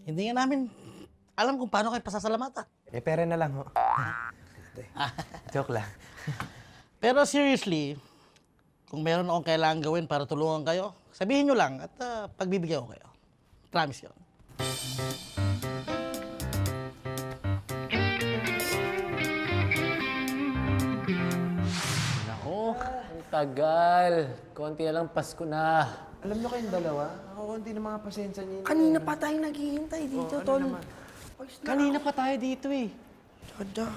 Hindi nga namin alam kung paano kayo pasasalamatan. Pera na lang, ho. Joke lang. Pero seriously, kung meron akong kailangan gawin para tulungan kayo, sabihin nyo lang at pagbibigyan ko kayo. Promise yun. Nako, ang tagal. Konti na lang Pasko na. Alam nyo kayong dalawa, nakakunti ng mga pasensya niyo. Kanina pa tayo naghihintay dito, Tol. Kanina pa tayo dito eh.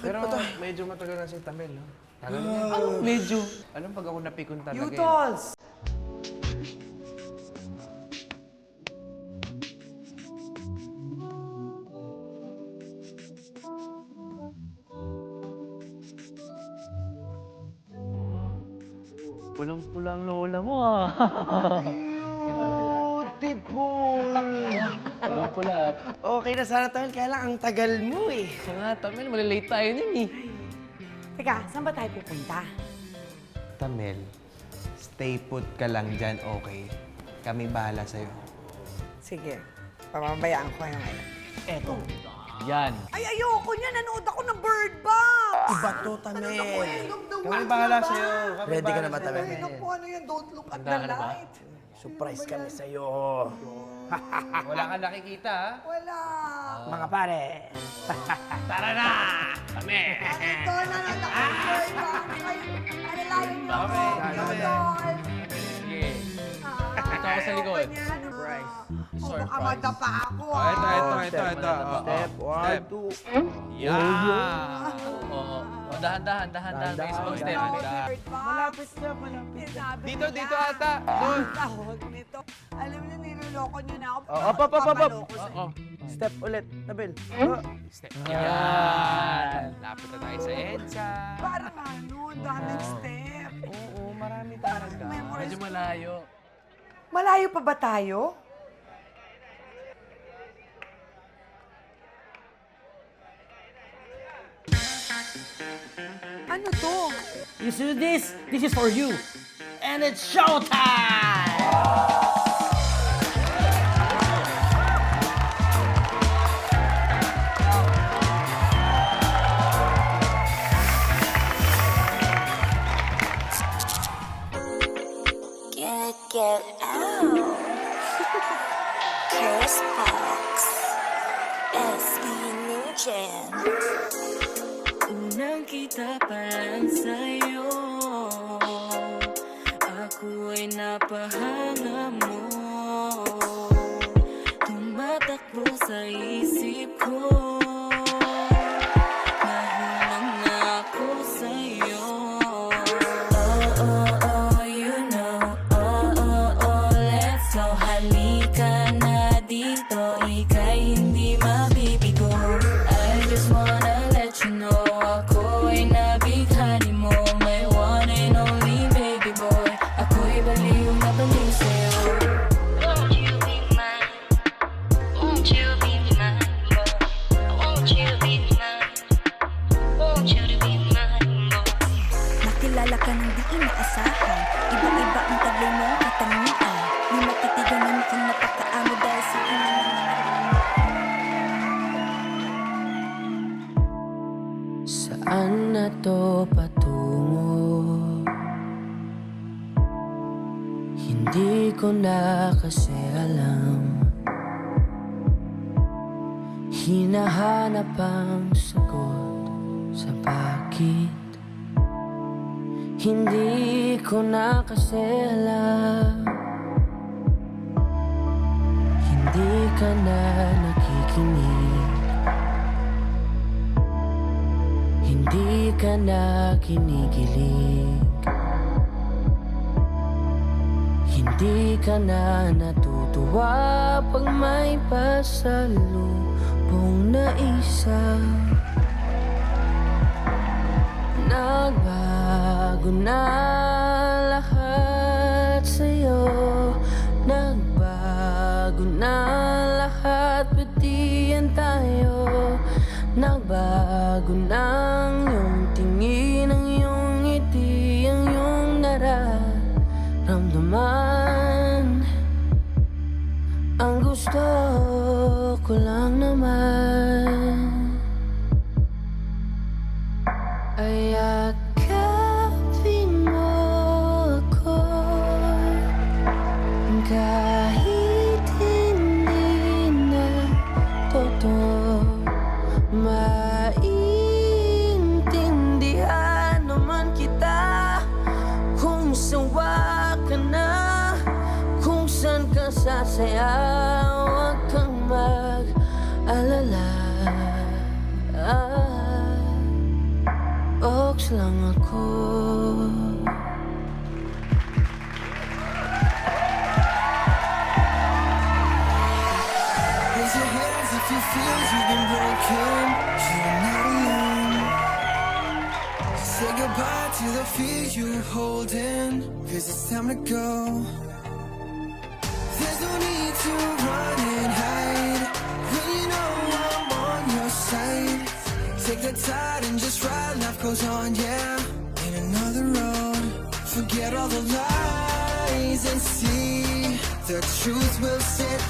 Pero medyo matagal na si Tamel, no? Tagal niya. Medyo. Alam pag ako napikon talaga. Utols! Pulang-pula ang lola mo ah. Pulang-pula. Okay na sana, Tamel. Kaya lang, ang tagal mo eh. Siya nga, Tamel, malilate tayo nun eh. Teka, saan ba tayo pupunta? Tamel, stay put ka lang dyan, okay? Kami bahala sa'yo. Sige, pamabayaan ko kayo ngayon. Eto. Yan. Ay, ayoko niya. Nanood ako ng Bird Box! Iba to, Tamel. Kami Kami bahala sa'yo. Kami Ready ka bahala na ba, sa'yo. Tamel? Ay, naku, ano yan? Don't look at Handa the ka na ba? light. Surprise kami sa'yo. Wala kang nakikita, ha? Wala. Mga pare. Tara na! Kami! Ito, nanood ako ng Bird Box. Ay, alalayan niyo ako. Kami. Idol. Sige. Ito ako sa likod. Surprise. Baka madapa ako. Ito. Step 1, 2. Yeah! Oo. Dahan-dahan. May isang step. Malapit na, malapit. Dito ata. Doon. Tawag nito. Alam niyo, niloloko niyo na ako. Up. Papaloko sa Oo. Step ulit. Tabel. Step. Yan! Lapit na tayo sa EDSA. Parang ano, daming step. Oo, marami talaga. Medyo malayo. Malayo pa ba tayo? Ano to? You see this? This is for you. And it's showtime! Get out. Curse Box. SB Nugent. Unang kita pa lang sa'yo, ako ay napahanga mo. Tumatakbo sa isip ko, nahulang na ako sa'yo. You know, let's go. Halika na dito, ika'y hindi mabibigo. I just wanna let you know, ako ay nabighani mo. My one and only baby boy, ako'y baliw na baliw sa'yo. Won't you be mine? Won't you be mine, boy? Won't you be mine? Won't you be mine, boy? Nakilala ka ng di inaasahan. Iba-iba ang taglay mong katangian. Di matitigan ng mukhang napakaamo dahil sa Saan na to patungo? Hindi ko na kasi alam. Hinahanap ang sagot sa bakit. Hindi ko na kasi alam. Hindi ka na nakikinig. Hindi ka na kinikilig. Hindi ka na natutuwa pag may pasalubong na isa. Nagbago na lahat sa'yo. Nagbago na lahat, pati yan tayo. Nagbago na ang iyong tingin, ang iyong ngiti, ang iyong nararamdaman. Ang gusto ko lang if you feel you've been broken, you're not alone. Say goodbye to the fear you're holding, 'cause it's time to go. There's no need to run and hide when you know I'm on your side. Take the tide and just ride, life goes on, yeah. In another road, forget all the lies and see the truth will set